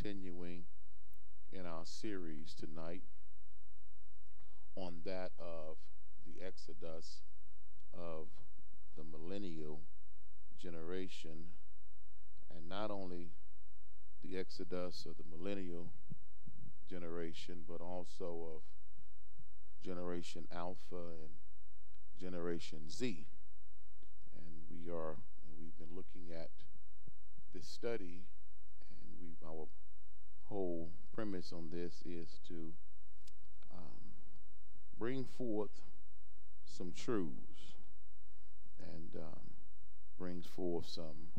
continuing in our series tonight on that of the Exodus of the millennial generation, and not only the Exodus of the millennial generation, but also of Generation Alpha and Generation Z. And we've been looking at this study, and our whole premise on this is to bring forth some truths and brings forth some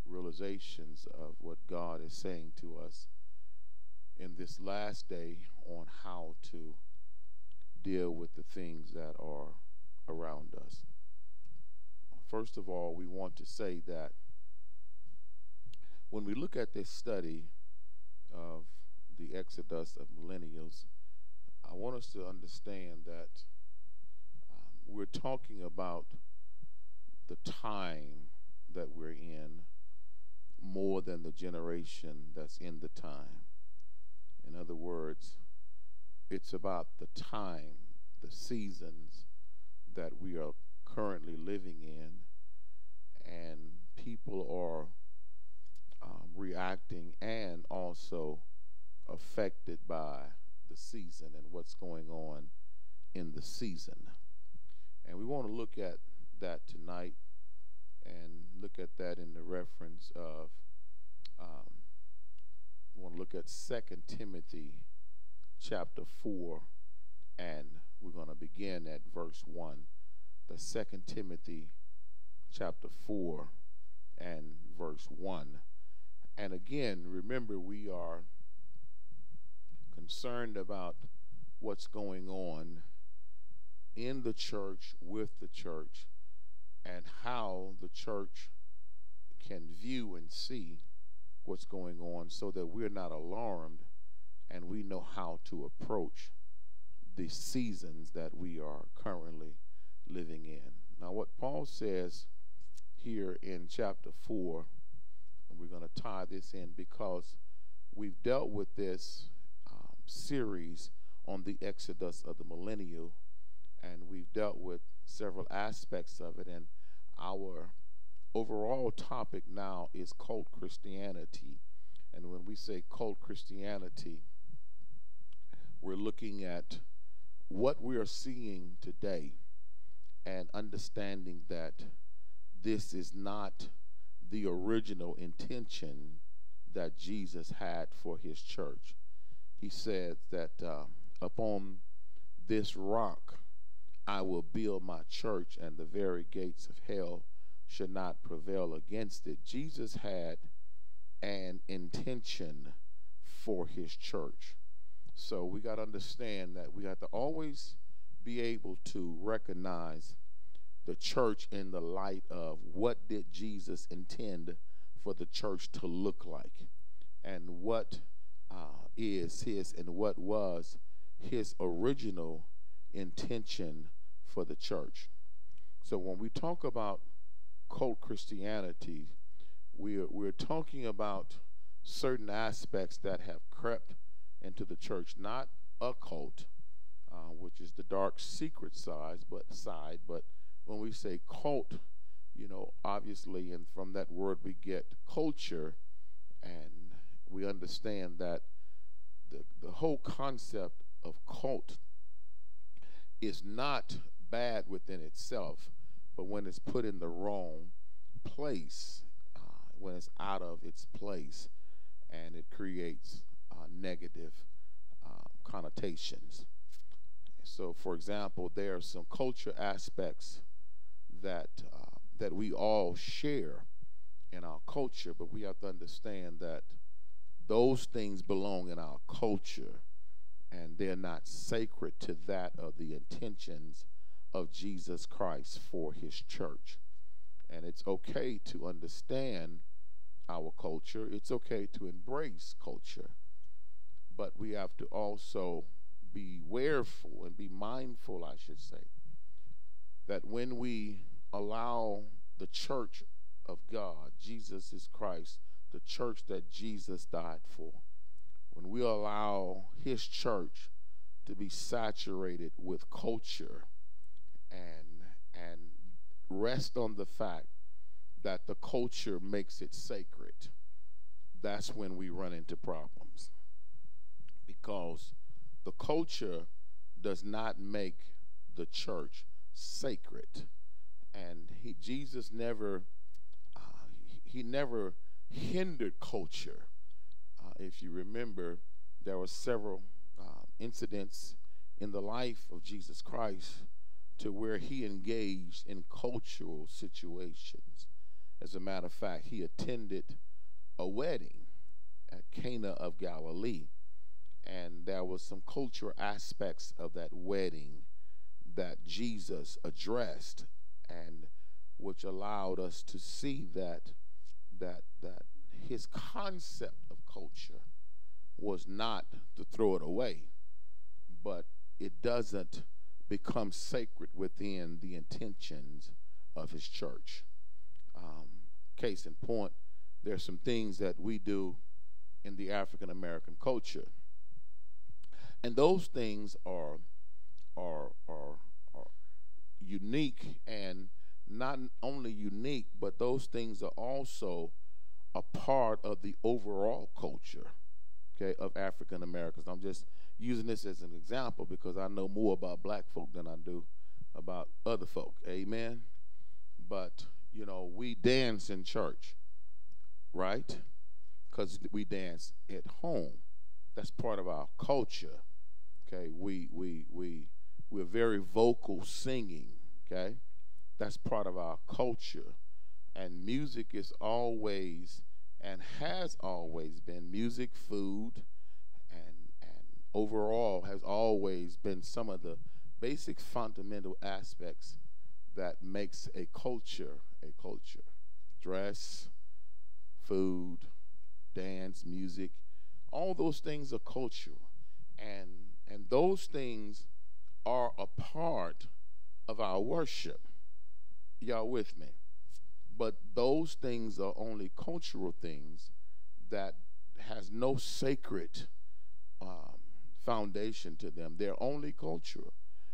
realizations of what God is saying to us in this last day on how to deal with the things that are around us. First of all, we want to say that when we look at this study of the Exodus of millennials, I want us to understand that we're talking about the time that we're in more than the generation that's in the time. In other words, it's about the time, the seasons that we are currently living in, and people are reacting and also affected by the season and what's going on in the season. And we want to look at that tonight and look at that in the reference of, we want to look at 2 Timothy chapter 4, and we're going to begin at verse 1. The 2 Timothy chapter 4 and verse 1. And again, remember, we are concerned about what's going on in the church, with the church, and how the church can view and see what's going on so that we're not alarmed and we know how to approach the seasons that we are currently living in. Now, what Paul says here in chapter 4, and we're going to tie this in because we've dealt with this series on the Exodus of the millennial, and we've dealt with several aspects of it, and our overall topic now is cult Christianity. And when we say cult Christianity, we're looking at what we are seeing today and understanding that this is not the original intention that Jesus had for his church. He said that upon this rock I will build my church, and the very gates of hell should not prevail against it. Jesus had an intention for his church. So we got to understand that we have to always be able to recognize the church in the light of what did Jesus intend for the church to look like, and what is his and what was his original intention for the church. So when we talk about cult Christianity, we're talking about certain aspects that have crept into the church, not a cult, which is the dark secret side, but when we say cult, obviously, and from that word we get culture, and we understand that the whole concept of cult is not bad within itself, but when it's put in the wrong place, when it's out of its place, and it creates negative connotations. So, for example, there are some culture aspects that we all share in our culture, but we have to understand that those things belong in our culture, and they're not sacred to that of the intentions of Jesus Christ for his church. And it's okay to understand our culture. It's okay to embrace culture. But we have to also be wareful and be mindful, I should say, that when we allow the church of God, Jesus is Christ, the church that Jesus died for, when we allow his church to be saturated with culture and rest on the fact that the culture makes it sacred, that's when we run into problems. Because the culture does not make the church sacred. And Jesus never, he never hindered culture. If you remember, there were several incidents in the life of Jesus Christ to where he engaged in cultural situations. As a matter of fact, he attended a wedding at Cana of Galilee, and there was some cultural aspects of that wedding that Jesus addressed, and which allowed us to see that his concept of culture was not to throw it away, but it doesn't become sacred within the intentions of his church. Case in point, there's some things that we do in the African American culture, and those things are unique, and not only unique, but those things are also a part of the overall culture, okay, of African Americans. I'm just using this as an example because I know more about black folk than I do about other folk. Amen. But you know, we dance in church, right? Because we dance at home. That's part of our culture. Okay, we're very vocal singing. Okay, that's part of our culture, and music is always and has always been music, food, and overall has always been some of the basic fundamental aspects that makes a culture a culture. Dress, food, dance, music, all those things are cultural, and those things are a part of our worship. Y'all with me? But those things are only cultural things that has no sacred foundation to them. They're only cultural.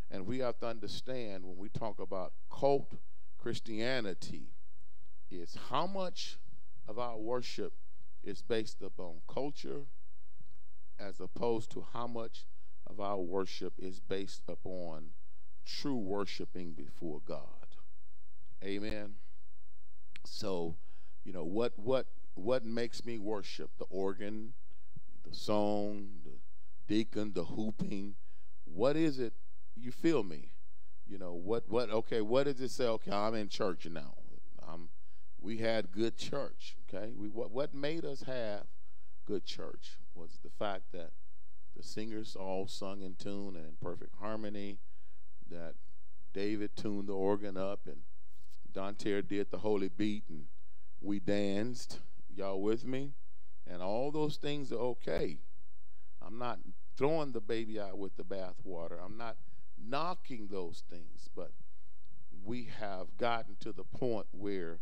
And we have to understand when we talk about cult Christianity is how much of our worship is based upon culture as opposed to how much of our worship is based upon true worshiping before God. Amen. So, you know, what makes me worship? The organ, the song, the deacon, the hooping. What is it? You feel me? You know, okay, what does it say? Okay, I'm in church now. We had good church, okay? What made us have good church was the fact that the singers all sung in tune and in perfect harmony, that David tuned the organ up, and Dante did the holy beat, and we danced. Y'all with me? And all those things are okay. I'm not throwing the baby out with the bathwater. I'm not knocking those things, but we have gotten to the point where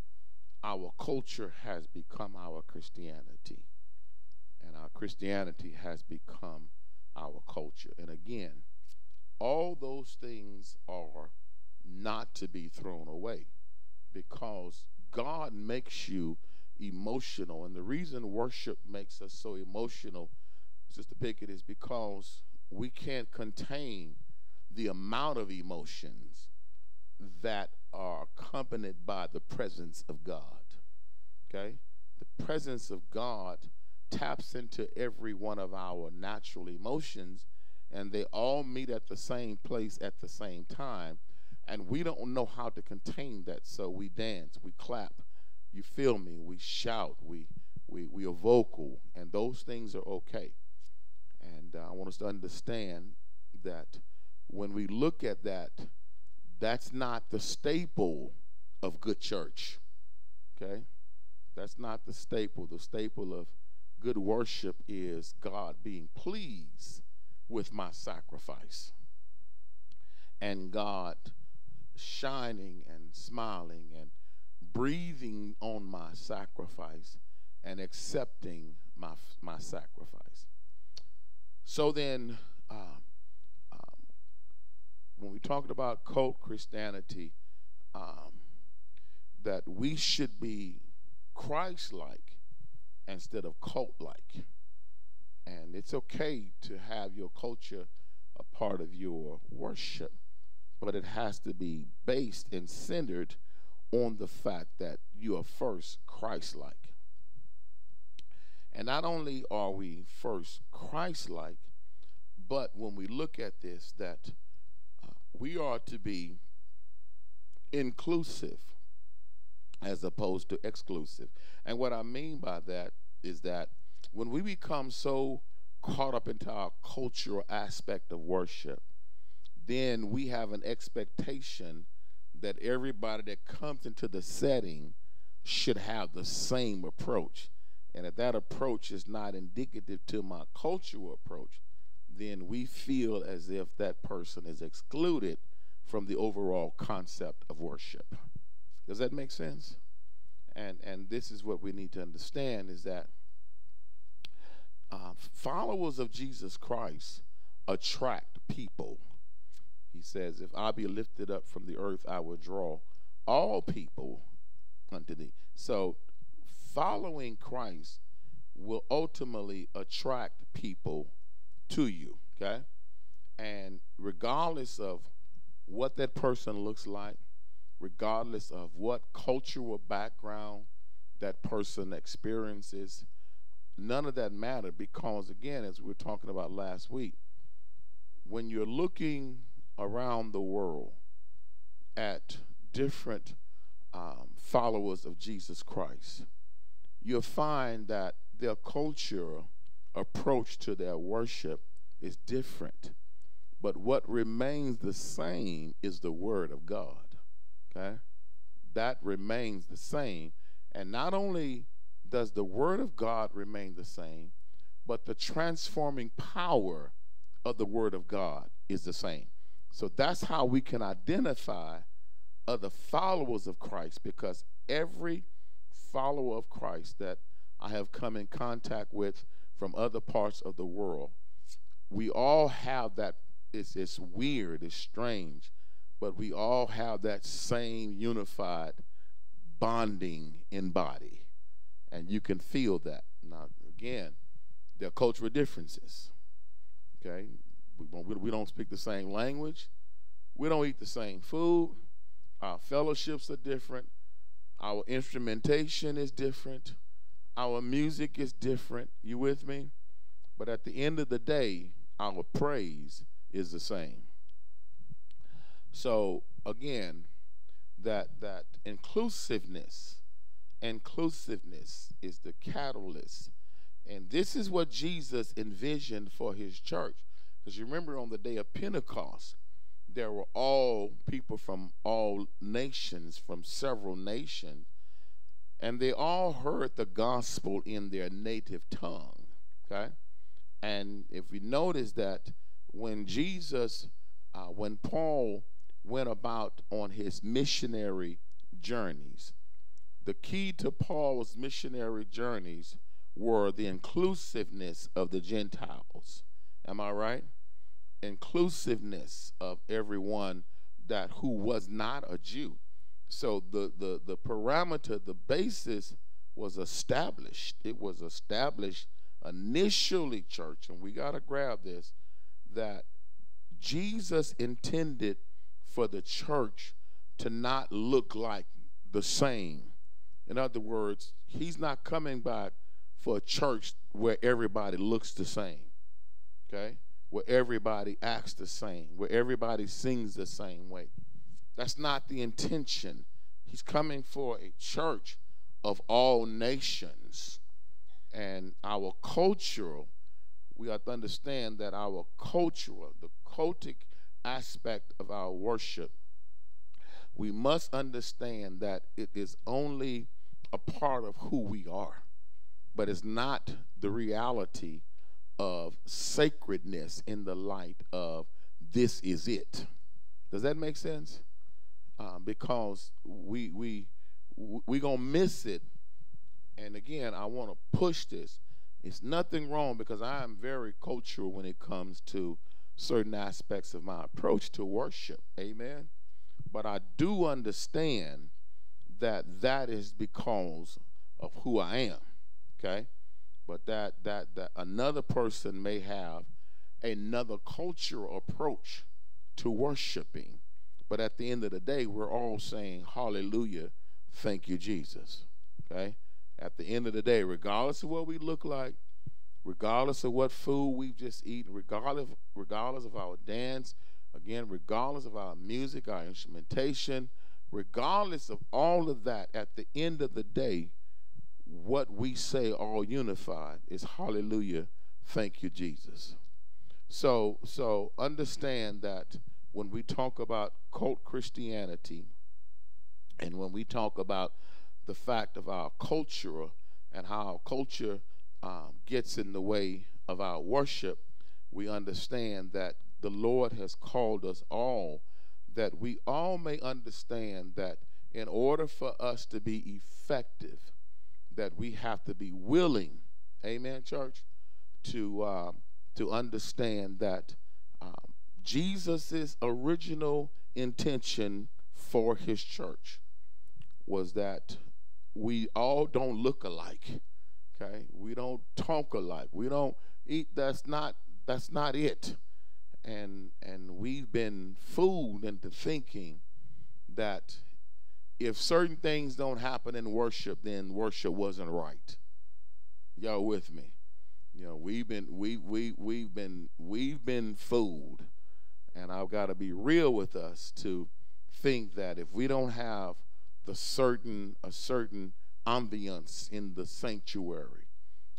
our culture has become our Christianity, and our Christianity has become our culture. And again, all those things are not to be thrown away because God makes you emotional. And the reason worship makes us so emotional, Sister Pickett, is because we can't contain the amount of emotions that are accompanied by the presence of God. Okay? The presence of God taps into every one of our natural emotions, and they all meet at the same place at the same time, and we don't know how to contain that. So we dance, we clap, you feel me, we shout, we are vocal, and those things are okay. And I want us to understand that when we look at that, that's not the staple of good church. Okay? That's not the staple. The staple of good worship is God being pleased with my sacrifice, and God shining and smiling and breathing on my sacrifice and accepting my sacrifice. So then, when we talked about cult Christianity, that we should be Christ-like instead of cult-like. And it's okay to have your culture a part of your worship, but it has to be based and centered on the fact that you are first Christ-like. And not only are we first Christ-like, but when we look at this, that we are to be inclusive as opposed to exclusive. And what I mean by that is that when we become so caught up into our cultural aspect of worship, then we have an expectation that everybody that comes into the setting should have the same approach. And if that approach is not indicative to my cultural approach, then we feel as if that person is excluded from the overall concept of worship. Does that make sense? And this is what we need to understand, is that followers of Jesus Christ attract people. He says, if I be lifted up from the earth, I will draw all people unto thee. So following Christ will ultimately attract people to you, okay? And regardless of what that person looks like, regardless of what cultural background that person experiences, none of that matters, because, again, as we were talking about last week, when you're looking around the world at different followers of Jesus Christ, you'll find that their cultural approach to their worship is different. But what remains the same is the Word of God. Okay? That remains the same. And not only does the Word of God remain the same, but the transforming power of the Word of God is the same. So that's how we can identify other followers of Christ, because every follower of Christ that I have come in contact with from other parts of the world, we all have that. It's weird, it's strange, but we all have that same unified bonding in body. And you can feel that. Now, again, there are cultural differences. Okay? We don't speak the same language. We don't eat the same food. Our fellowships are different. Our instrumentation is different. Our music is different. You with me? But at the end of the day, our praise is the same. So, again, that inclusiveness is the catalyst. And this is what Jesus envisioned for his church. Because you remember, on the day of Pentecost, there were all people from all nations, from several nations, and they all heard the gospel in their native tongue. Okay? And if we notice that when when Paul went about on his missionary journeys, the key to Paul's missionary journeys were the inclusiveness of the Gentiles. Am I right? Inclusiveness of everyone who was not a Jew. So the parameter, the basis was established. It was established initially, church, and we got to grab this, that Jesus intended for the church to not look like the same. In other words, he's not coming back for a church where everybody looks the same, okay? Where everybody acts the same, where everybody sings the same way. That's not the intention. He's coming for a church of all nations. And our cultural, we have to understand that our cultural, the cultic aspect of our worship, we must understand that it is only a part of who we are, but it's not the reality of sacredness in the light of this is it. Does that make sense? Because we gonna miss it and again, I want to push this. It's nothing wrong, because I am very cultural when it comes to certain aspects of my approach to worship. Amen. But I do understand that that is because of who I am. Okay? But that another person may have another cultural approach to worshiping. But at the end of the day, we're all saying, hallelujah, thank you, Jesus. Okay? At the end of the day, regardless of what we look like, regardless of what food we've just eaten, regardless of our dance, again, regardless of our music, our instrumentation, regardless of all of that, at the end of the day, what we say all unified is hallelujah, thank you, Jesus. So understand that when we talk about cult Christianity, and when we talk about the fact of our culture and how our culture gets in the way of our worship, we understand that the Lord has called us all, that we all may understand that in order for us to be effective, that we have to be willing, amen, church, to understand that Jesus' original intention for his church was that we all don't look alike. Okay, we don't talk alike. We don't eat. That's not it. And we've been fooled into thinking that if certain things don't happen in worship, then worship wasn't right. Y'all with me? You know, we've been fooled, and I've got to be real with us to think that if we don't have a certain ambiance in the sanctuary,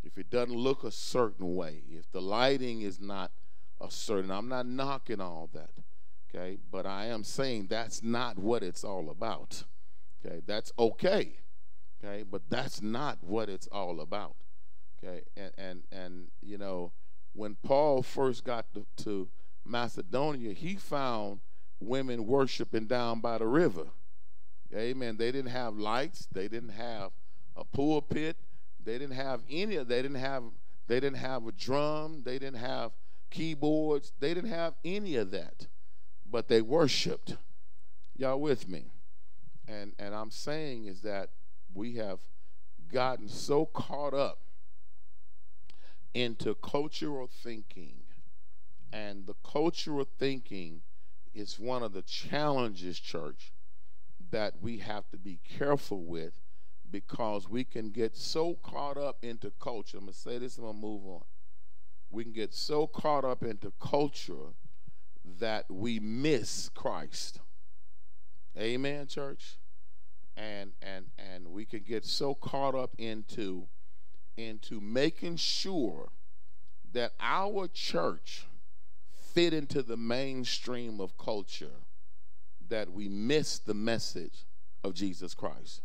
if it doesn't look a certain way, if the lighting is not a certain, I'm not knocking all that, okay, but I am saying that's not what it's all about. Okay, that's okay, but that's not what it's all about. Okay, and you know, when Paul first got to Macedonia, he found women worshiping down by the river. Amen. They didn't have lights. They didn't have a pulpit. They didn't have any. They didn't have a drum. They didn't have keyboards. They didn't have any of that. But they worshiped. Y'all with me? And I'm saying is that we have gotten so caught up into cultural thinking, and the cultural thinking is one of the challenges, church, that we have to be careful with, because we can get so caught up into culture. I'm going to say this and I'm going to move on. We can get so caught up into culture that we miss Christ. Amen, church? And we can get so caught up into making sure that our church fit into the mainstream of culture, that we miss the message of Jesus Christ.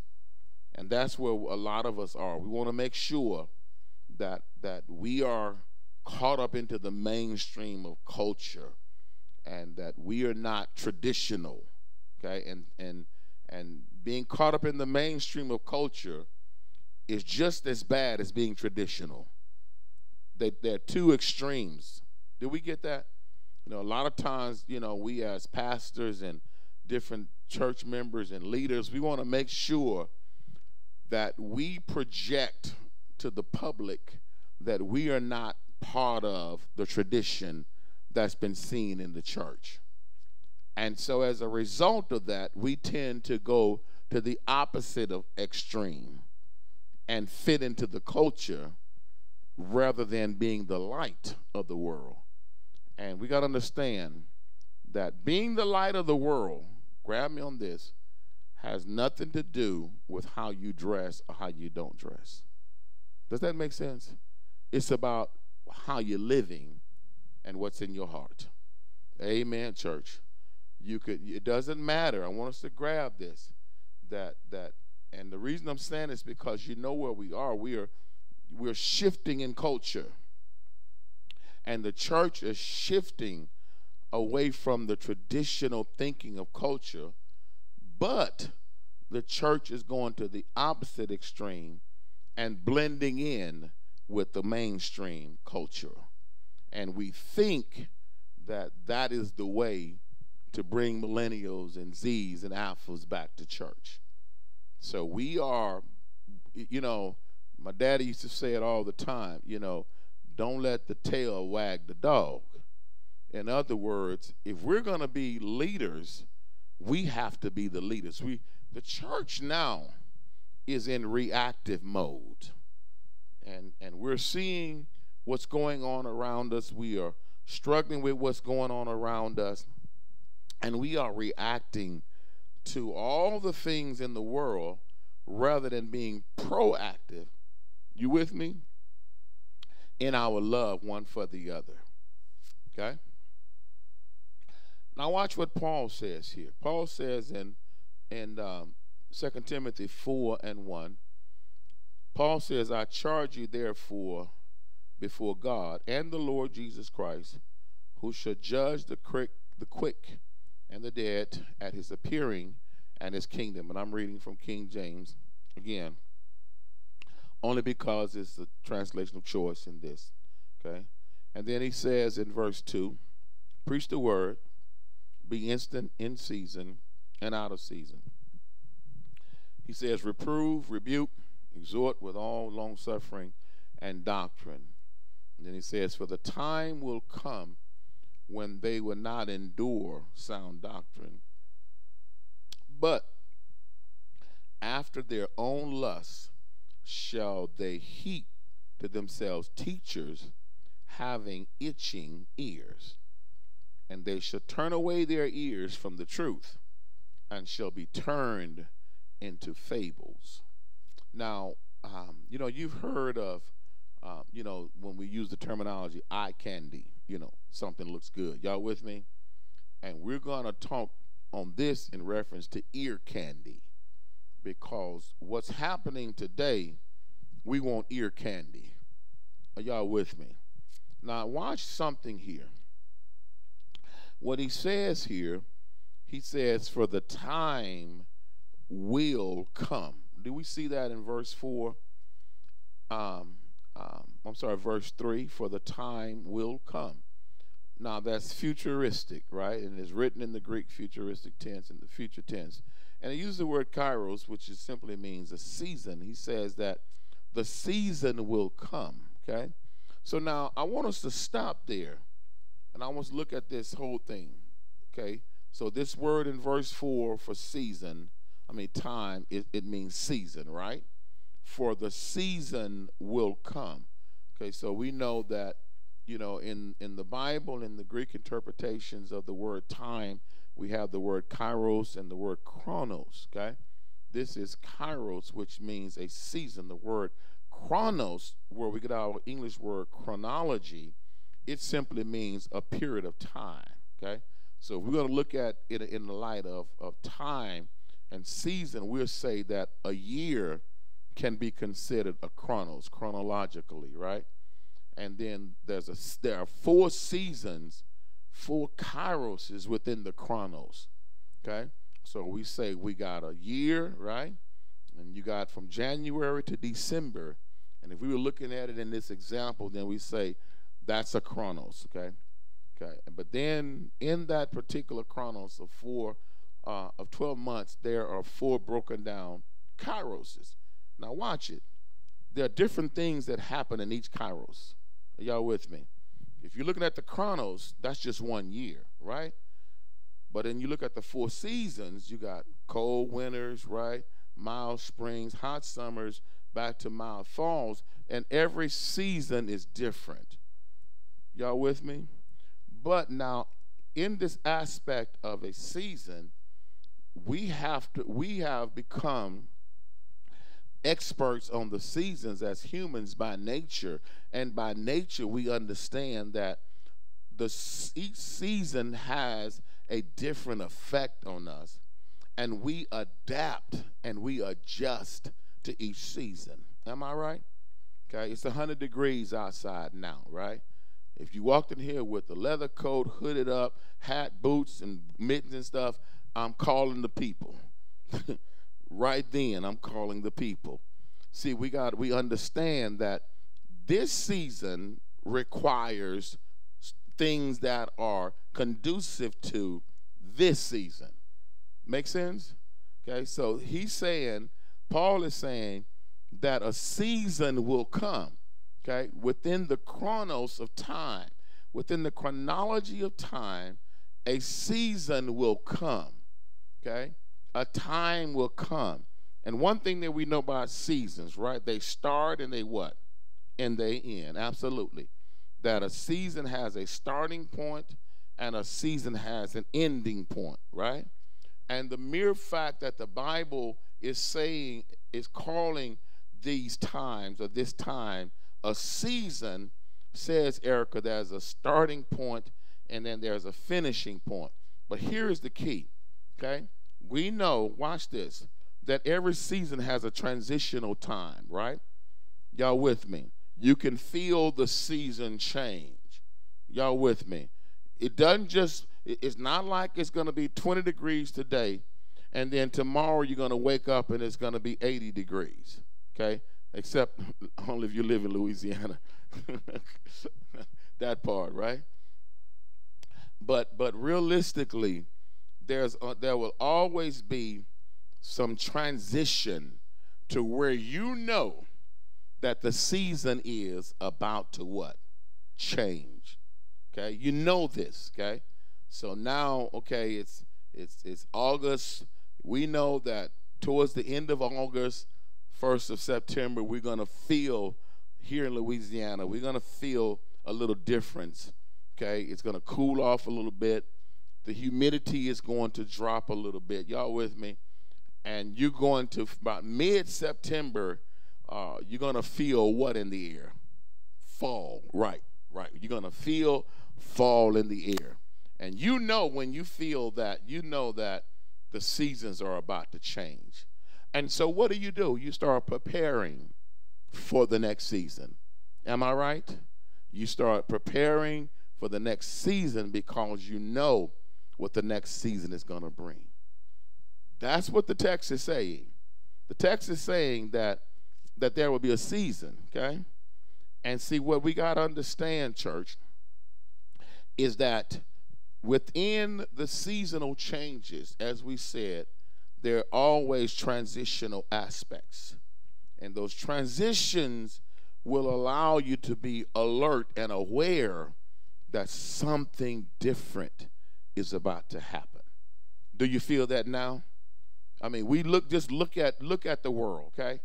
And that's where a lot of us are. We want to make sure that we are caught up into the mainstream of culture, and that we are not traditional. Okay, and being caught up in the mainstream of culture is just as bad as being traditional. They're two extremes. Did we get that? You know, a lot of times, you know, we as pastors and different church members and leaders, we want to make sure that we project to the public that we are not part of the tradition that's been seen in the church. And so as a result of that, we tend to go to the opposite of extreme and fit into the culture rather than being the light of the world. And we got to understand that being the light of the world, grab me on this, has nothing to do with how you dress or how you don't dress. Does that make sense? It's about how you're living and what's in your heart. Amen, church. It doesn't matter. I want us to grab this. And the reason I'm saying is because you know where we are. We're shifting in culture. And the church is shifting away from the traditional thinking of culture, but the church is going to the opposite extreme and blending in with the mainstream culture. And we think that that is the way to bring millennials and Zs and alphas back to church. So we are, my daddy used to say it all the time, don't let the tail wag the dog. In other words, if we're going to be leaders, we have to be the leaders. The church now is in reactive mode. And we're seeing what's going on around us. We are struggling with what's going on around us. And we are reacting to all the things in the world rather than being proactive. You with me? In our love one for the other. Okay? Now watch what Paul says here. Paul says in 2 Timothy 4:1, Paul says, I charge you therefore before God and the Lord Jesus Christ, who shall judge the quick and the dead at his appearing and his kingdom. And I'm reading from King James again, only because it's the translation of choice in this. Okay? And then he says in verse 2, preach the word, be instant in season and out of season. He says, reprove, rebuke, exhort with all long-suffering and doctrine. And then he says, for the time will come when they will not endure sound doctrine, but after their own lusts shall they heap to themselves teachers having itching ears. And they shall turn away their ears from the truth and shall be turned into fables. Now, you've heard of, when we use the terminology eye candy, something looks good. Y'all with me? And we're going to talk on this in reference to ear candy, because what's happening today, we want ear candy. Are y'all with me? Now, watch something here. What he says here, he says, for the time will come. Do we see that in verse 4? Verse 3, for the time will come. Now, that's futuristic, right? And it's written in the Greek futuristic tense, in the future tense. And he uses the word Kairos, which simply means a season. He says that the season will come, okay? So now, I want us to stop there, and I want us to look at this whole thing, okay? So this word in verse 4 for season, time, it means season, right? For the season will come. Okay, so we know that, in the Bible, in the Greek interpretations of the word time, we have the word Kairos and the word Chronos, okay? This is Kairos, which means a season. The word Chronos, where we get our English word chronology, it simply means a period of time, okay? So if we're going to look at it in the light of time and season, we'll say that a year can be considered a chronos, chronologically, right? And then there are 4 seasons, 4 kairoses within the chronos, okay? So we say we got a year, right? And you got from January to December. And if we were looking at it in this example, then we say that's a chronos, okay? Okay. But then in that particular chronos of 12 months, there are 4 broken down kairoses. Now watch it. There are different things that happen in each kairos. Are y'all with me? If you're looking at the chronos, that's just 1 year, right? But then you look at the 4 seasons, you got cold winters, right? Mild springs, hot summers, back to mild falls, and every season is different. Y'all with me? But now, in this aspect of a season, we have become experts on the seasons as humans by nature, and by nature we understand that each season has a different effect on us, and we adapt and we adjust to each season. Am I right? Okay, it's 100 degrees outside now, right? If you walked in here with a leather coat, hooded up, hat, boots, and mittens and stuff, I'm calling the people. Right then, I'm calling the people. See, we understand that this season requires things that are conducive to this season. Make sense? Okay, so Paul is saying that a season will come, okay, within the chronos of time, within the chronology of time, a season will come, okay? A time will come. And one thing that we know about seasons, right? They start and they what? And they end, absolutely. That a season has a starting point and a season has an ending point, right? And the mere fact that the Bible is calling these times or this time a season says, Erica, there's a starting point and then there's a finishing point. But here is the key, okay? We know, watch this, that every season has a transitional time, right? Y'all with me? You can feel the season change. Y'all with me? It's not like it's going to be 20 degrees today and then tomorrow you're going to wake up and it's going to be 80 degrees, okay? Except only if you live in Louisiana. That part, right? But realistically, there will always be some transition to where you know that the season is about to what? Change. Okay? You know this, okay? So now, okay, it's August. We know that towards the end of August, 1st of September, we're going to feel here in Louisiana, we're going to feel a little difference, okay? It's going to cool off a little bit. The humidity is going to drop a little bit. Y'all with me? And you're going to, about mid-September, you're going to feel what in the air? Fall, right. You're going to feel fall in the air. And you know when you feel that, you know that the seasons are about to change. And so what do? You start preparing for the next season. Am I right? You start preparing for the next season because you know what the next season is going to bring. That's what the text is saying. The text is saying that there will be a season, okay? And see, what we got to understand, church, is that within the seasonal changes, as we said, there are always transitional aspects. And those transitions will allow you to be alert and aware that something different is about to happen. Do you feel that now? I mean, look at the world, okay?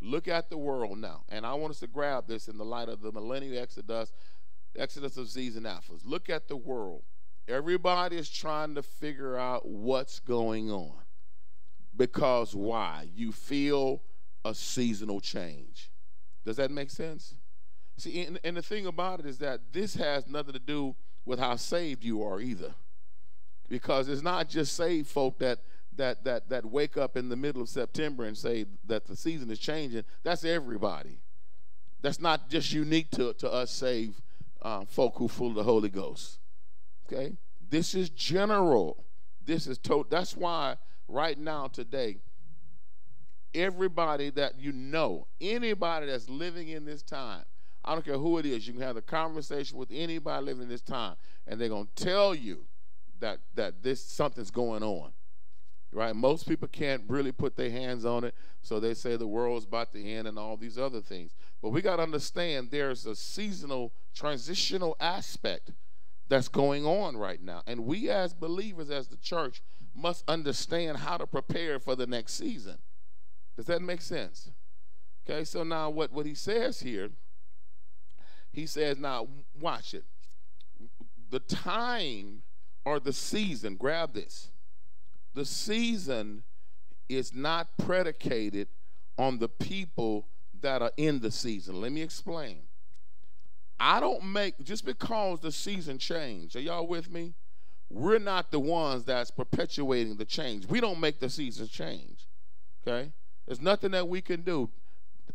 Look at the world now. And I want us to grab this in the light of the Millennial Exodus of Z's and Alphas. Look at the world. Everybody is trying to figure out what's going on. Because why? You feel a seasonal change. Does that make sense? See, and the thing about it is that this has nothing to do with how saved you are either. Because it's not just saved folk that wake up in the middle of September and say that the season is changing. That's everybody. That's not just unique to us saved folk who full of the Holy Ghost. Okay? This is general. This is total. That's why right now today, everybody that you know, anybody that's living in this time, I don't care who it is, you can have a conversation with anybody living in this time, and they're going to tell you that something's going on. Right? Most people can't really put their hands on it, so they say the world's about to end and all these other things. But we got to understand there's a seasonal, transitional aspect that's going on right now. And we as believers, as the church, must understand how to prepare for the next season. Does that make sense? Okay, so now what he says here, he says, now watch it. The time or the season, grab this. The season is not predicated on the people that are in the season. Let me explain. Just because the season changed, are y'all with me? We're not the ones that's perpetuating the change. We don't make the seasons change, okay? There's nothing that we can do.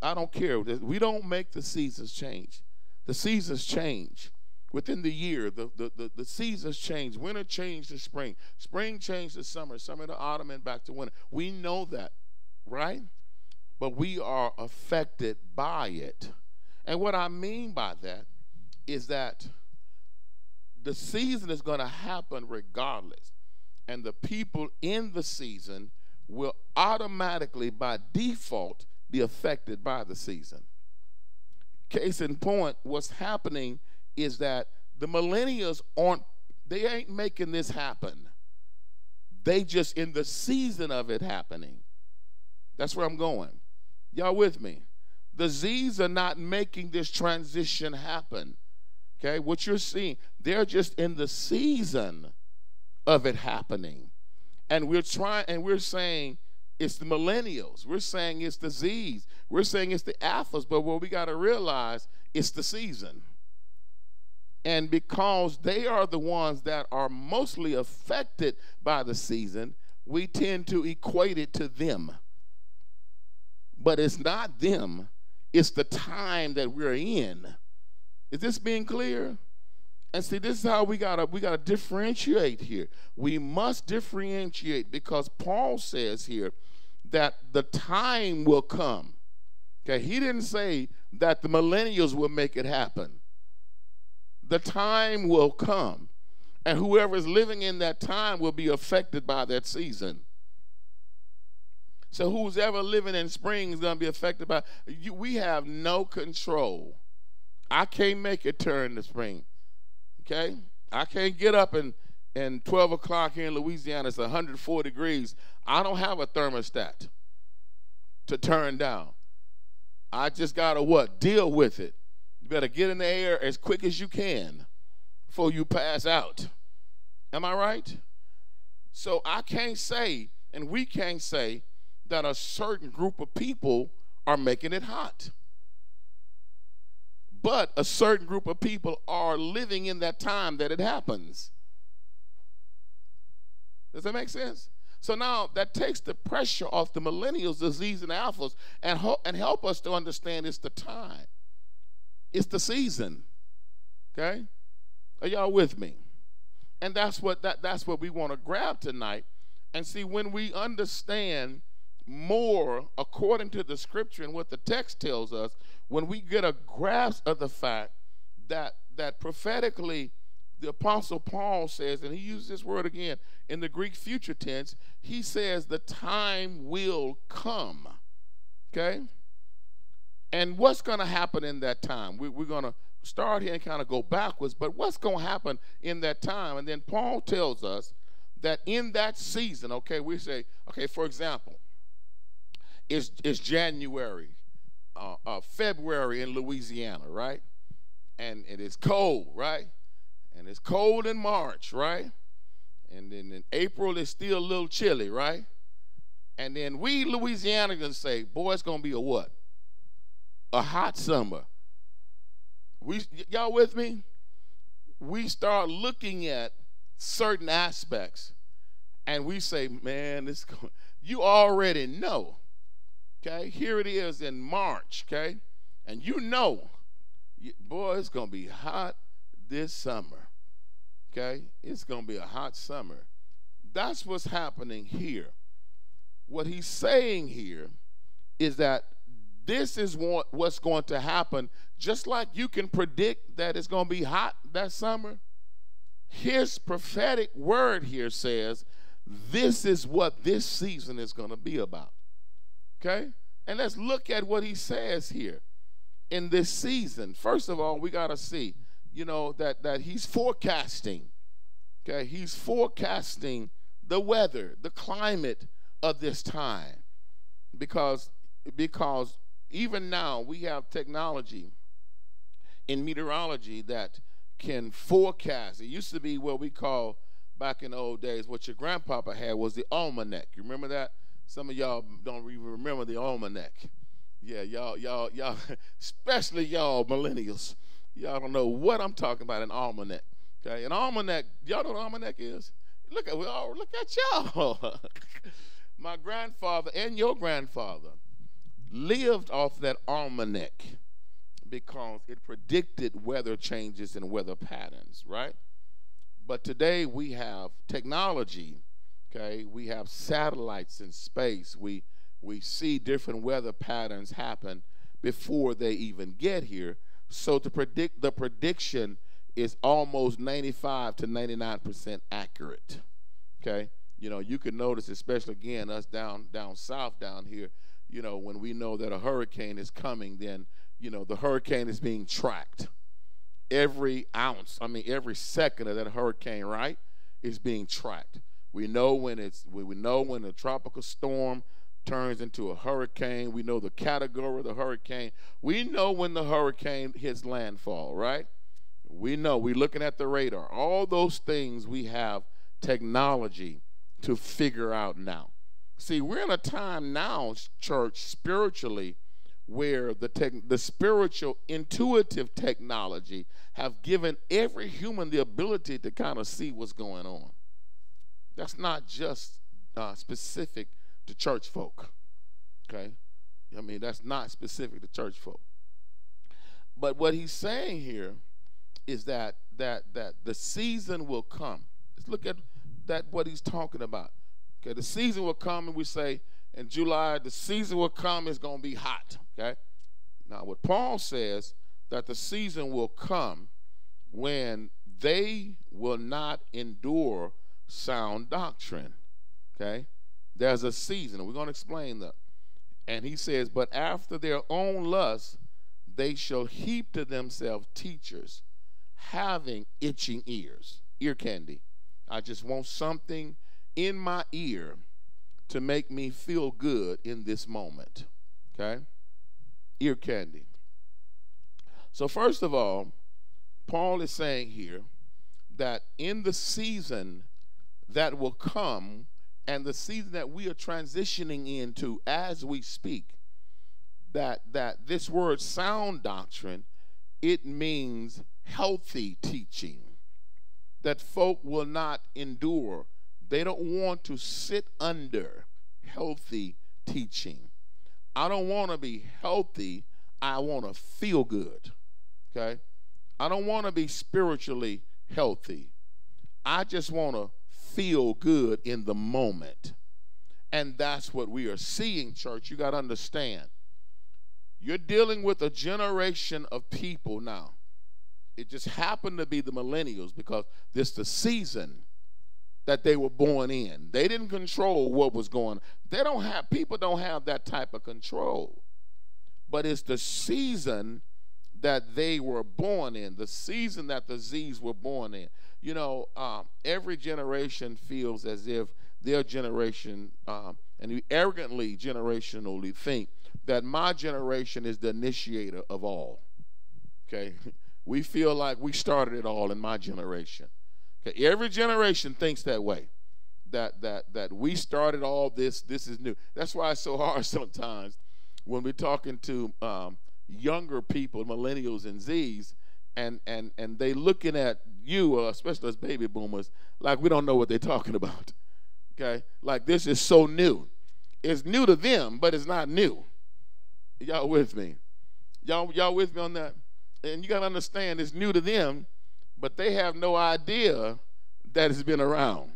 I don't care. We don't make the seasons change. The seasons change. Within the year, the seasons change. Winter changed to spring. Spring changed to summer. Summer to autumn and back to winter. We know that, right? but we are affected by it. And what I mean by that is that the season is going to happen regardless. And the people in the season will automatically, by default, be affected by the season. Case in point, what's happening is that the millennials they ain't making this happen. They just in the season of it happening. That's where I'm going. Y'all with me? The Z's are not making this transition happen. Okay, what you're seeing, they're just in the season of it happening. And we're saying it's the millennials. We're saying it's the Z's. We're saying it's the alphas. But what we got to realize, it's the season. And because they are the ones that are mostly affected by the season, we tend to equate it to them. But it's not them. It's the time that we're in. Is this being clear? And see, this is how we gotta differentiate here. We must differentiate because Paul says here that the time will come. Okay, he didn't say that the millennials will make it happen. The time will come, and whoever is living in that time will be affected by that season. So who's ever living in spring is going to be affected by you. We have no control. I can't make it turn to spring. Okay? I can't get up and 12 o'clock here in Louisiana, it's 104 degrees. I don't have a thermostat to turn down. I just got to what? Deal with it. You better get in the air as quick as you can before you pass out. Am I right? So I can't say, and we can't say, that a certain group of people are making it hot. But a certain group of people are living in that time that it happens. Does that make sense? So now that takes the pressure off the millennials, the Z's and alphas, and help us to understand it's the time. It's the season. Okay? Are y'all with me? And that's what we want to grab tonight. And see, when we understand more according to the scripture and what the text tells us, when we get a grasp of the fact that prophetically the Apostle Paul says, and he uses this word again in the Greek future tense, he says the time will come. Okay? And what's going to happen in that time? We're going to start here and kind of go backwards, but what's going to happen in that time? And then Paul tells us that in that season, okay, we say, okay, for example, it's January, February in Louisiana, right? And it is cold, right? And it's cold in March, right? And then in April, it's still a little chilly, right? And then we Louisianans say, boy, it's going to be a what? A hot summer. Y'all with me? We start looking at certain aspects, and we say, man, you already know. Okay, here it is in March, okay? And you know, boy, it's going to be hot this summer, okay? It's going to be a hot summer. That's what's happening here. What he's saying here is that this is what's going to happen. Just like you can predict that it's going to be hot that summer, his prophetic word here says this is what this season is going to be about. Okay? And let's look at what he says here in this season. First of all, we got to see, that he's forecasting. Okay? He's forecasting the weather, the climate of this time. Because even now we have technology in meteorology that can forecast. It used to be what we call, back in the old days, what your grandpapa had was the almanac. You remember that? Some of y'all don't even remember the almanac. Yeah, y'all, especially y'all millennials. Y'all don't know what I'm talking about, an almanac. Okay, an almanac, y'all know what an almanac is? Look at y'all. My grandfather and your grandfather lived off that almanac because it predicted weather changes and weather patterns, right? But today we have technology. Okay, we have satellites in space. We we see different weather patterns happen before they even get here. So to predict, the prediction is almost 95 to 99% accurate. Okay, you can notice, especially again us down south down here. When we know that a hurricane is coming, then the hurricane is being tracked. Every ounce, every second of that hurricane, right, is being tracked. We know when a tropical storm turns into a hurricane. We know the category of the hurricane. We know when the hurricane hits landfall, right? We know. We're looking at the radar. All those things we have technology to figure out now. See, we're in a time now, church, spiritually, where the spiritual intuitive technology have given every human the ability to kind of see what's going on. That's not just specific to church folk, okay? That's not specific to church folk. But what he's saying here is that the season will come. Let's look at what he's talking about. Okay, the season will come, and we say in July, the season will come, it's going to be hot, okay? Now, what Paul says, that the season will come when they will not endure sound doctrine, okay? There's a season, and we're going to explain that. And he says, but after their own lust, they shall heap to themselves teachers, having itching ears, ear candy. I just want something in my ear to make me feel good in this moment, okay? Ear candy. So first of all, Paul is saying here that in the season that will come, and the season that we are transitioning into as we speak, that this word sound doctrine, it means healthy teaching, that folk will not endure. They don't want to sit under healthy teaching. I don't want to be healthy. I want to feel good, okay? I don't want to be spiritually healthy. I just want to feel good in the moment. And that's what we are seeing, church. You got to understand. You're dealing with a generation of people now. It just happened to be the millennials because this is the season that they were born in. They didn't control what was going on. People don't have that type of control. But it's the season that they were born in, the season that the Z's were born in. Every generation feels as if their generation, and we arrogantly, generationally think that my generation is the initiator of all, okay? We feel like we started it all in my generation. Okay? Every generation thinks that way, that we started all this is new. That's why it's so hard sometimes when we're talking to younger people, millennials and Z's, and they looking at you, especially as baby boomers, like we don't know what they're talking about, okay? Like this is so new. It's new to them, but it's not new. Y'all with me? Y'all with me on that? And you got to understand, it's new to them, but they have no idea that it's been around,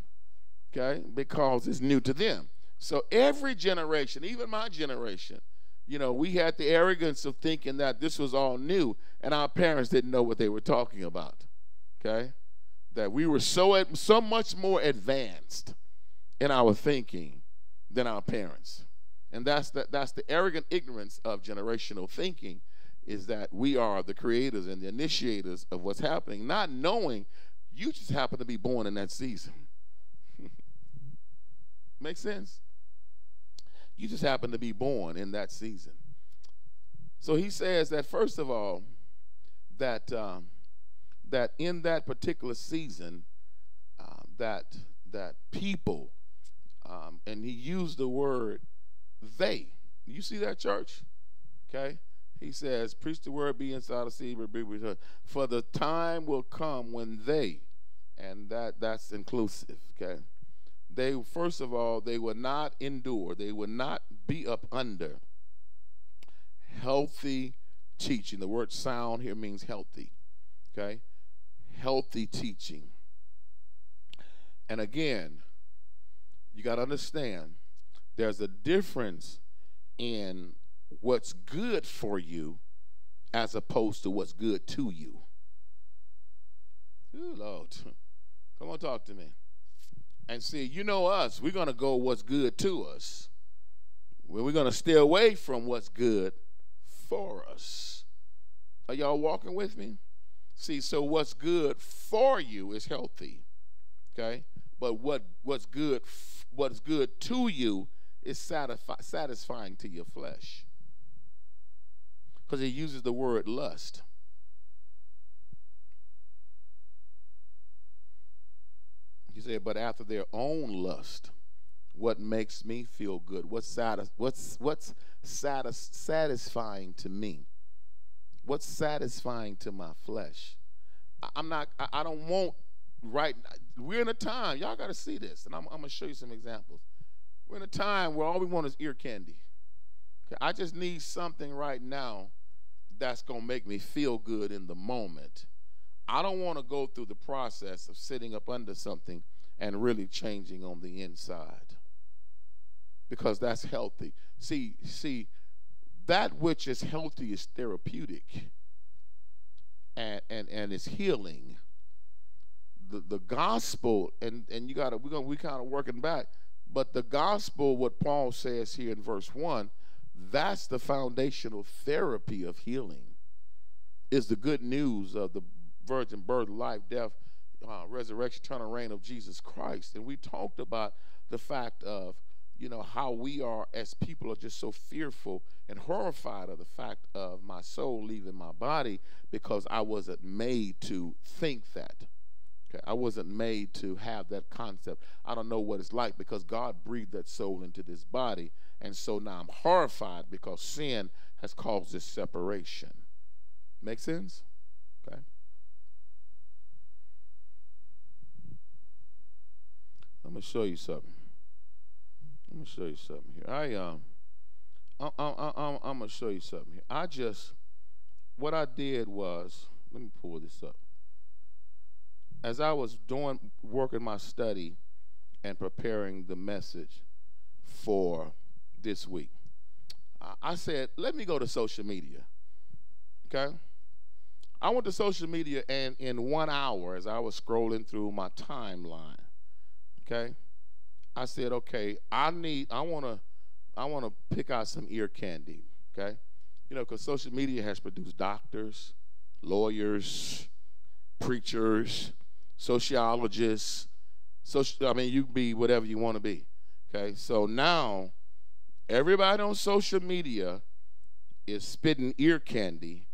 okay? Because it's new to them. So every generation, even my generation, we had the arrogance of thinking that this was all new, and our parents didn't know what they were talking about, okay? That we were so much more advanced in our thinking than our parents. And that's the arrogant ignorance of generational thinking, is that we are the creators and the initiators of what's happening, not knowing you just happen to be born in that season. Make sense? You just happen to be born in that season. So he says that, first of all, that in that particular season, that people, and he used the word they. You see that, church? Okay? He says, preach the word, be inside the seed, for the time will come when they, and that's inclusive, okay? They, first of all, they will not endure. They will not be up under healthy teaching. The word sound here means healthy, okay? Healthy teaching. And again, you got to understand, there's a difference in what's good for you as opposed to what's good to you. Ooh, Lord. Come on, talk to me. And see, you know us, we're going to go what's good to us. We're going to stay away from what's good for us. Are y'all walking with me? See, so what's good for you is healthy, okay? But what's good to you is satisfying to your flesh. Because he uses the word lust. He said, but after their own lust, what makes me feel good? What's satisfying to me? What's satisfying to my flesh? I don't want right. We're in a time, y'all got to see this, and I'm going to show you some examples. We're in a time where all we want is ear candy. Okay, I just need something right now that's going to make me feel good in the moment. I don't want to go through the process of sitting up under something and really changing on the inside, because that's healthy. See, that which is healthy is therapeutic and it's healing. The gospel, and you gotta we kind of working back, but the gospel, what Paul says here in verse 1, that's the foundational therapy of healing, is the good news of the virgin birth, life, death, resurrection, eternal reign of Jesus Christ. And we talked about the fact of, how we are as people are just so fearful and horrified of the fact of my soul leaving my body, because I wasn't made to think that. Okay, I wasn't made to have that concept. I don't know what it's like, because God breathed that soul into this body, and so now I'm horrified because sin has caused this separation. Make sense? Okay. I'm gonna show you something. I'm gonna show you something here. I'm gonna show you something here. What I did was, let me pull this up. As I was working my study and preparing the message for this week, I said, let me go to social media. Okay? I went to social media, and in 1 hour, as I was scrolling through my timeline, okay, I said, okay, I want to pick out some ear candy, okay? Because social media has produced doctors, lawyers, preachers, sociologists. You can be whatever you want to be, okay? So now everybody on social media is spitting ear candy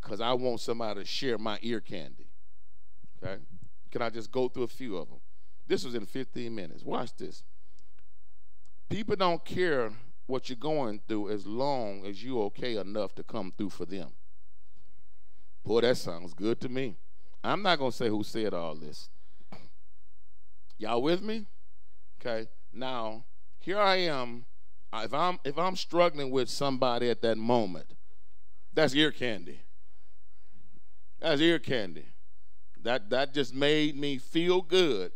because I want somebody to share my ear candy, okay? Can I just go through a few of them? This was in 15 minutes. Watch this. People don't care what you're going through as long as you're okay enough to come through for them. Boy, that sounds good to me. I'm not going to say who said all this. Y'all with me? Okay. Now, here I am. If I'm struggling with somebody at that moment, that's ear candy. That's ear candy. That just made me feel good,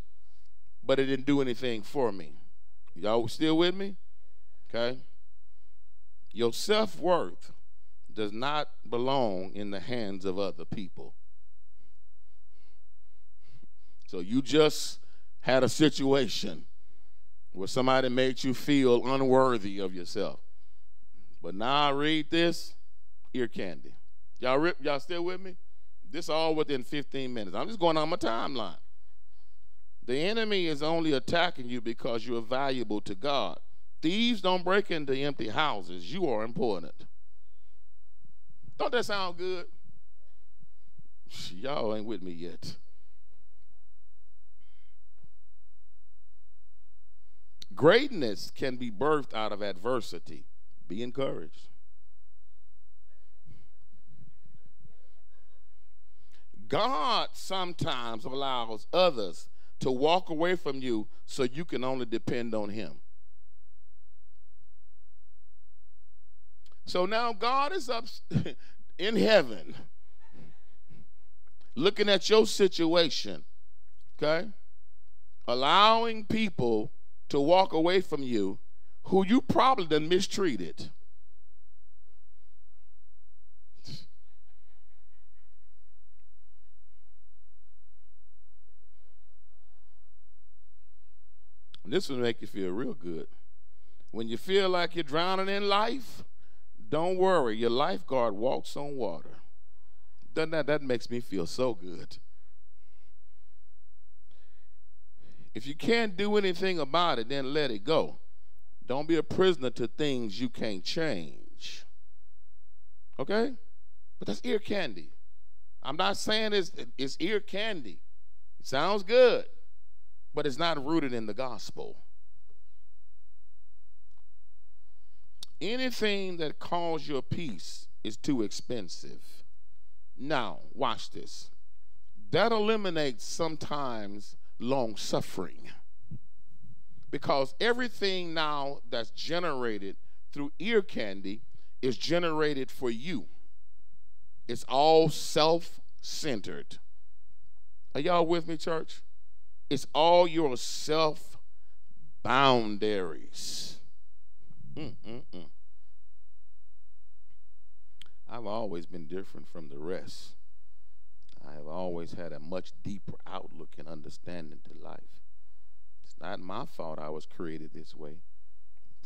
but it didn't do anything for me. Y'all still with me? Okay. Your self-worth does not belong in the hands of other people. So you just had a situation where somebody made you feel unworthy of yourself. But now I read this, ear candy. Y'all still with me? This all within 15 minutes. I'm just going on my timeline. The enemy is only attacking you because you are valuable to God. Thieves don't break into empty houses. You are important. Don't that sound good? Y'all ain't with me yet. Greatness can be birthed out of adversity. Be encouraged. God sometimes allows others to walk away from you so you can only depend on him. So now God is up in heaven looking at your situation, okay? Allowing people to walk away from you who you probably done mistreated. This will make you feel real good. When you feel like you're drowning in life, don't worry. Your lifeguard walks on water. Doesn't that makes me feel so good. If you can't do anything about it, then let it go. Don't be a prisoner to things you can't change. Okay? But that's ear candy. I'm not saying it's ear candy. It sounds good, but it's not rooted in the gospel. Anything that calls your peace is too expensive. Now, watch this. That eliminates sometimes long suffering. Because everything now that's generated through ear candy is generated for you. It's all self-centered. Are y'all with me, church? It's all your self-boundaries. I've always been different from the rest. I have always had a much deeper outlook and understanding to life. It's not my fault I was created this way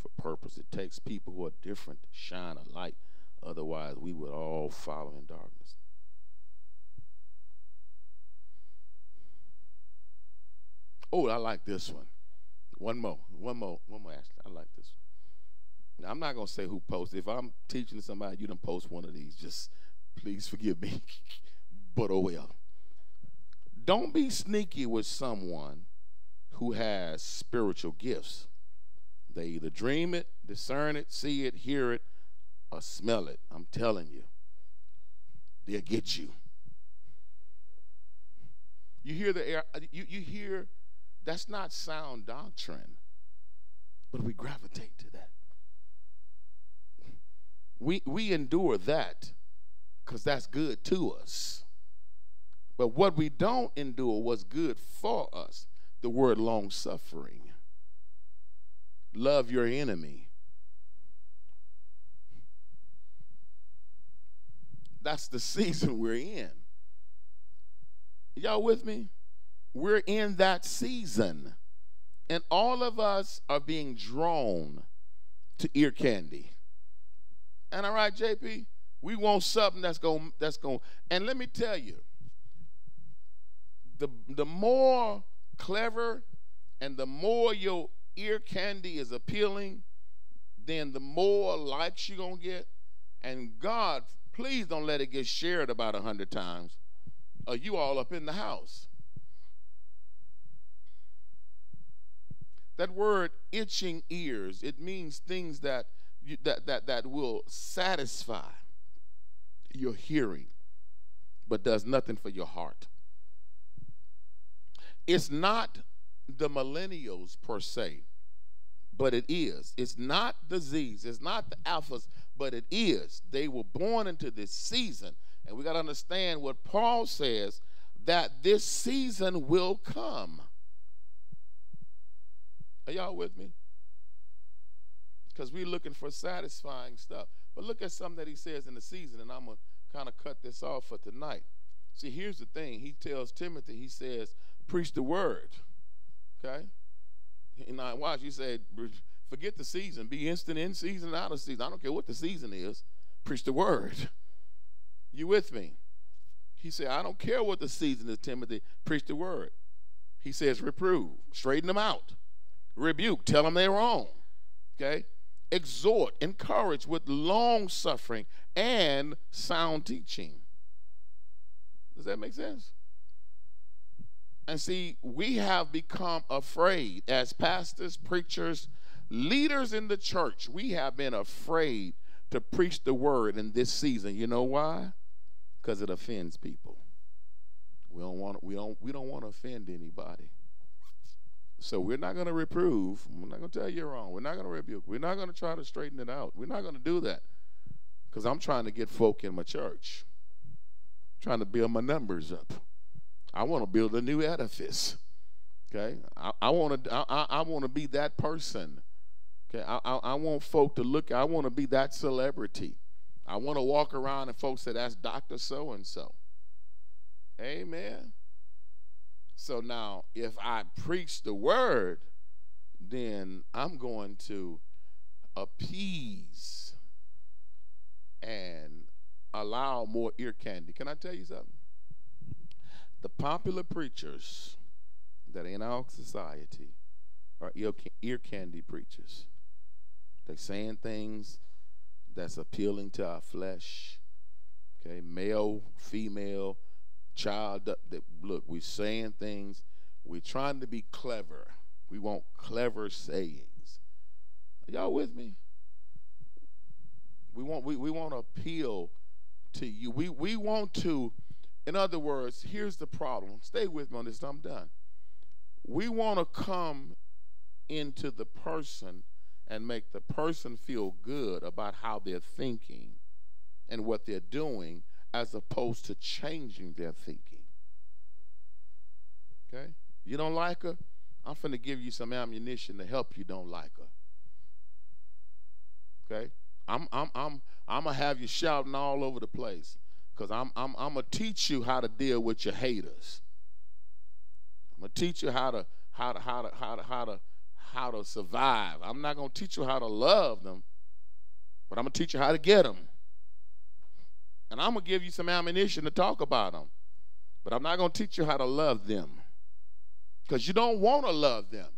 for purpose. It takes people who are different to shine a light. Otherwise, we would all follow in darkness. Oh, I like this one. One more, Ashley. I like this one. Now, I'm not going to say who posted. If I'm teaching somebody, you done post one of these. Just please forgive me. But oh well. Don't be sneaky with someone who has spiritual gifts. They either dream it, discern it, see it, hear it, or smell it. I'm telling you, they'll get you. You hear the air. You hear. That's not sound doctrine, but we gravitate to that. We endure that because that's good to us. But what we don't endure was good for us. The word long suffering. Love your enemy. That's the season we're in. Y'all with me? We're in that season. And all of us are being drawn to ear candy. And all right, JP, we want something that's going, and let me tell you, the more clever and the more your ear candy is appealing, then the more likes you're going to get. And God, please don't let it get shared about 100 times, or you all up in the house. That word itching ears, it means things that will satisfy your hearing, but does nothing for your heart. It's not the millennials per se, but it is. It's not the Z's, it's not the alphas, but it is. They were born into this season, and we got to understand what Paul says, that this season will come. Are y'all with me? Because we're looking for satisfying stuff. But look at something that he says in the season, and I'm going to kind of cut this off for tonight. See, here's the thing. He tells Timothy, he says, preach the word. Okay? And now watch, he said, forget the season. Be instant in season, out of season. I don't care what the season is. Preach the word. You with me? He said, I don't care what the season is, Timothy. Preach the word. He says, reprove. Straighten them out. Rebuke. Tell them they're wrong. Okay? Exhort. Encourage with long suffering and sound teaching. Does that make sense? And see, we have become afraid as pastors, preachers, leaders in the church. We have been afraid to preach the word in this season. You know why? Because it offends people. We don't want to offend anybody. So we're not going to reprove. We're not going to tell you you're wrong. We're not going to rebuke. We're not going to try to straighten it out. We're not going to do that. Because I'm trying to get folk in my church. Trying to build my numbers up. I want to build a new edifice. Okay? I want to be that person. Okay? I want folk to look. I want to be that celebrity. I want to walk around and folks say, that's Dr. So-and-so. Amen. So now, if I preach the word, then I'm going to appease and allow more ear candy. Can I tell you something? The popular preachers that are in our society are ear candy preachers. They're saying things that's appealing to our flesh. Okay, male, female, child. Look, we're saying things. We're trying to be clever. We want clever sayings. Are y'all with me? We want to appeal to you. We want to, in other words, here's the problem. Stay with me on this. I'm done. We want to come into the person and make the person feel good about how they're thinking and what they're doing, as opposed to changing their thinking. Okay? You don't like her? I'm finna give you some ammunition to help you don't like her. Okay? I'm gonna have you shouting all over the place, because I'm gonna teach you how to deal with your haters. I'm gonna teach you how to survive. I'm not gonna teach you how to love them, but I'm gonna teach you how to get them. And I'm gonna give you some ammunition to talk about them, but I'm not gonna teach you how to love them, because you don't want to love them.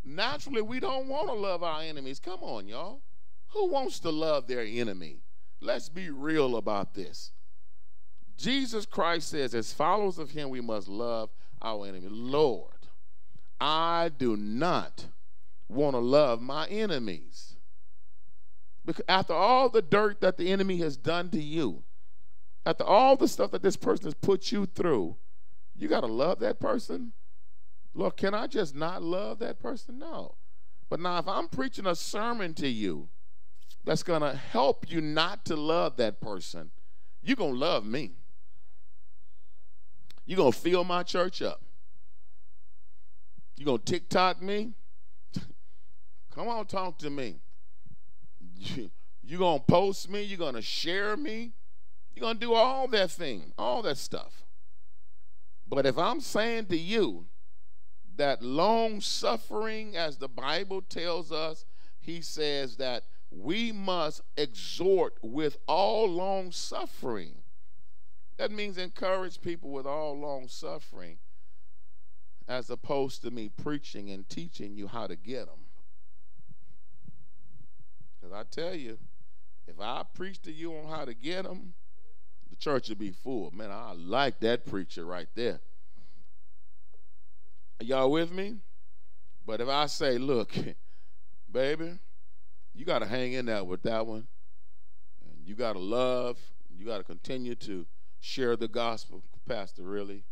Naturally, we don't want to love our enemies. Come on, y'all. Who wants to love their enemy? Let's be real about this. Jesus Christ says, as followers of him, we must love our enemy. Lord, I do not want to love my enemies. Because after all the dirt that the enemy has done to you, after all the stuff that this person has put you through, you got to love that person? Lord, can I just not love that person? No. But now if I'm preaching a sermon to you that's going to help you not to love that person, you're going to love me. You're going to fill my church up. You're going to TikTok me? Come on, talk to me. You're going to post me. You're going to share me. You're going to do all that thing, all that stuff. But if I'm saying to you that long suffering, as the Bible tells us, he says that we must exhort with all long suffering. That means encourage people with all long suffering, as opposed to me preaching and teaching you how to get them. Because I tell you, if I preach to you on how to get them, the church will be full. Man, I like that preacher right there. Are y'all with me? But if I say, look, baby, you got to hang in there with that one. And you got to love. You got to continue to share the gospel. Pastor, really?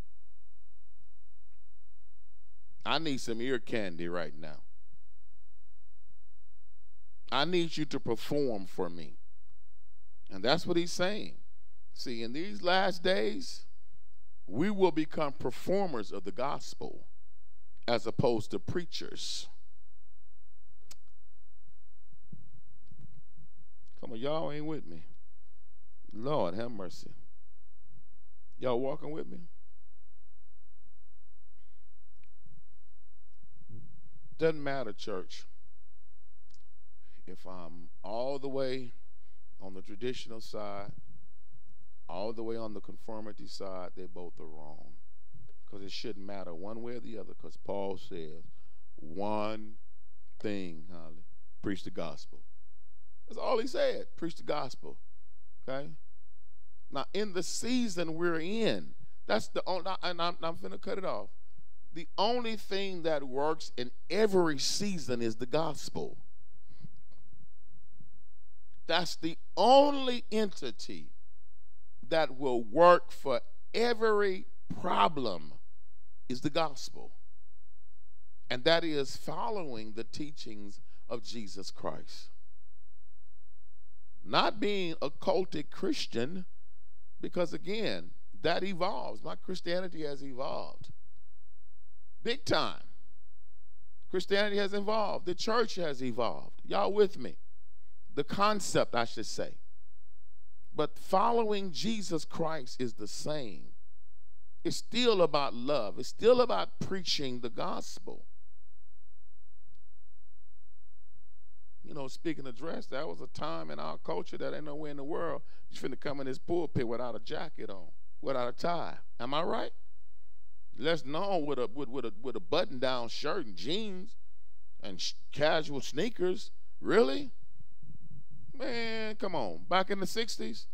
I need some ear candy right now. I need you to perform for me. And that's what he's saying. See, in these last days, we will become performers of the gospel as opposed to preachers. Come on, y'all ain't with me. Lord, have mercy. Y'all walking with me? Doesn't matter, church, if I'm all the way on the traditional side, all the way on the conformity side, they both are wrong. Because it shouldn't matter one way or the other, because Paul says one thing, Holly, preach the gospel. That's all he said, preach the gospel. Okay? Now, in the season we're in, that's the only, and I'm going to cut it off. The only thing that works in every season is the gospel. That's the only entity that will work for every problem, is the gospel. And that is following the teachings of Jesus Christ. Not being a cultic Christian, because again, that evolves. My Christianity has evolved. Big time. Christianity has evolved. The church has evolved. Y'all with me? The concept, I should say. But following Jesus Christ is the same. It's still about love. It's still about preaching the gospel. speaking of dress, that was a time in our culture that ain't nowhere in the world you finna come in this pulpit without a jacket on, without a tie. Am I right? Less known with a button-down shirt and jeans and casual sneakers. Really? Man, come on. Back in the 60s,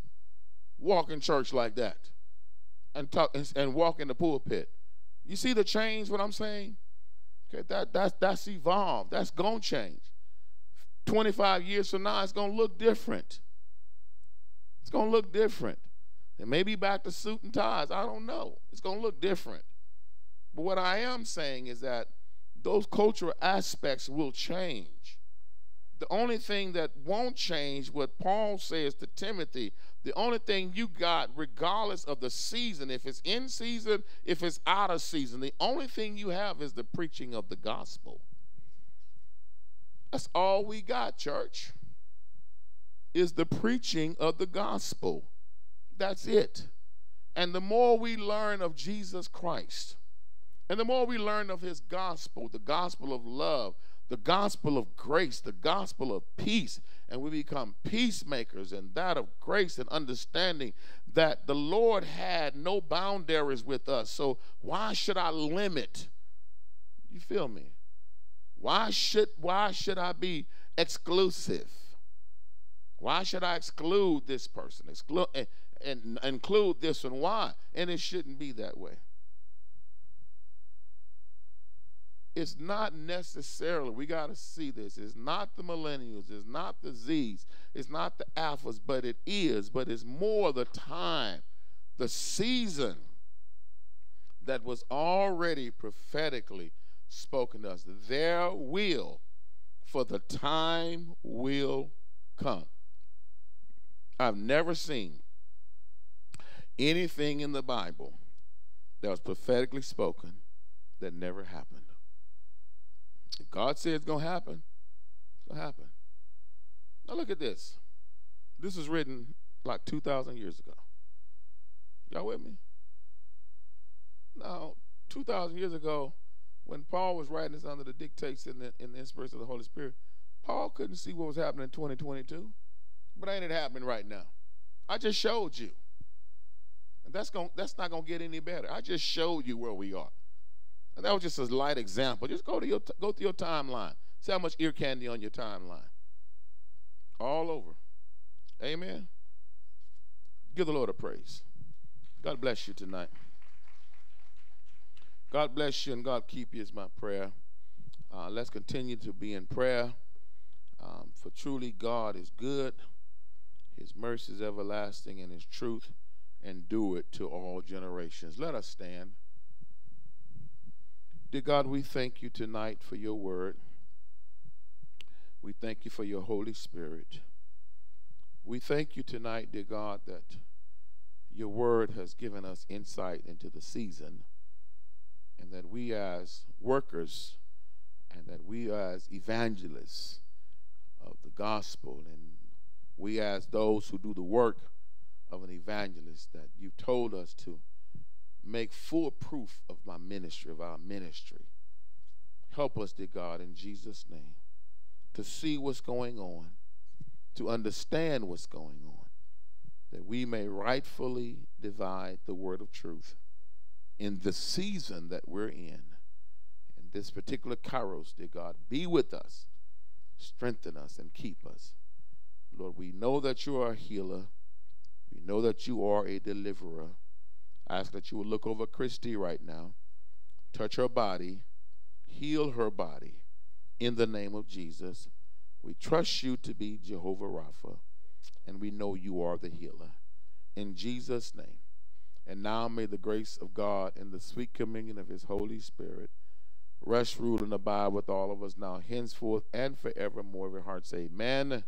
walk in church like that and talk and walk in the pulpit. You see the change, what I'm saying? Okay, that's evolved. That's going to change. 25 years from now, it's going to look different. It's going to look different. And maybe back to suit and ties. I don't know. It's going to look different. But what I am saying is that those cultural aspects will change. The only thing that won't change, what Paul says to Timothy, the only thing you got, regardless of the season, if it's in season, if it's out of season, the only thing you have is the preaching of the gospel. That's all we got, church, is the preaching of the gospel. That's it. And the more we learn of Jesus Christ, and the more we learn of his gospel, the gospel of love, the gospel of grace, the gospel of peace, and we become peacemakers, and that of grace and understanding that the Lord had no boundaries with us. So why should I limit? You feel me? Why should I be exclusive? Why should I exclude this person, and include this one? Why? And it shouldn't be that way. It's not necessarily, we got to see this, it's not the millennials, it's not the Z's, it's not the alphas, but it's more the time, the season that was already prophetically spoken to us. There will, for the time will come. I've never seen anything in the Bible that was prophetically spoken that never happened. If God said it's going to happen, it's going to happen. Now look at this. This was written like 2,000 years ago. Y'all with me? Now, 2,000 years ago, when Paul was writing this under the dictates and the inspiration of the Holy Spirit, Paul couldn't see what was happening in 2022. But ain't it happening right now? I just showed you. And that's not going to get any better. I just showed you where we are. And that was just a light example. Just go through your timeline. See how much ear candy on your timeline. All over. Amen. Give the Lord a praise. God bless you tonight. God bless you and God keep you is my prayer. Let's continue to be in prayer. For truly God is good. His mercy is everlasting, and his truth endure it to all generations. Let us stand. Dear God, we thank you tonight for your word. We thank you for your Holy Spirit. We thank you tonight, dear God, that your word has given us insight into the season, and that we as workers and that we as evangelists of the gospel, and we as those who do the work of an evangelist, that you told us to make full proof of my ministry, of our ministry. Help us, dear God, in Jesus' name, to see what's going on, to understand what's going on, that we may rightfully divide the word of truth in the season that we're in this particular Kairos, dear God. Be with us, strengthen us, and keep us. Lord, we know that you are a healer. We know that you are a deliverer. I ask that you will look over Christy right now, touch her body, heal her body in the name of Jesus. We trust you to be Jehovah Rapha, and we know you are the healer. In Jesus' name. And now may the grace of God and the sweet communion of his Holy Spirit rest, rule, and abide with all of us now, henceforth, and forevermore. Every heart say amen,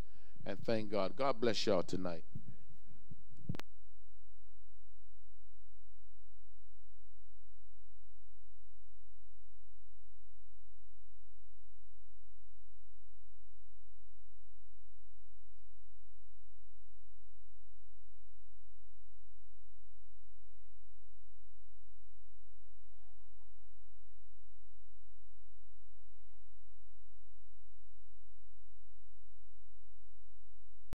and thank God. God bless y'all tonight.